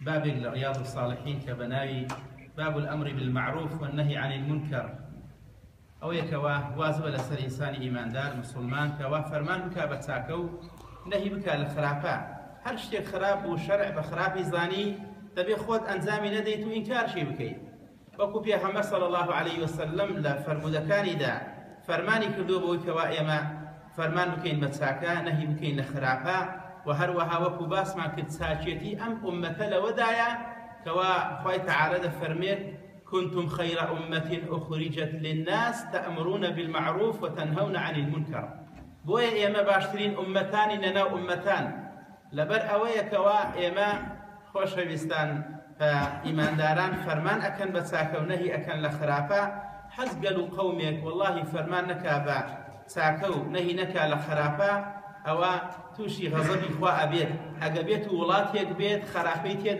بابك لرياض الصالحين كبناوي باب الأمر بالمعروف والنهي عن المنكر أو يكوا واجب لسر إنسان إيمان دار مسلمان كوا فرمان بك بتساكو نهي بك للخرافة هر شيء خراب وشرع بخراب زاني تبي خود أنزامي نديت إنكار شيء بكي وكو بيها صلى الله عليه وسلم لفرمودكاني دا فرماني كردو بوي كوا إما فرمان بكين بتساكا نهي بكين لخرافة وهروها وكو باس ما كنت ساچيتي أمة لودايا كوا خوي تعالى فرميت كنتم خير أمة أخرجت للناس تأمرون بالمعروف وتنهون عن المنكر بويا إما باشترين أمتان لنا أمتان لبر أويا كوا إما خوش بستان فإيمان داران فرمان أكن بتساكا ونهي أكن لخرافة حزقلوا قومك والله فرمان نكا بتساكا نهي نكا لخرافة أو توشي غضبي خوا أبيت أجابيت ولاتيك بيت خرافيتي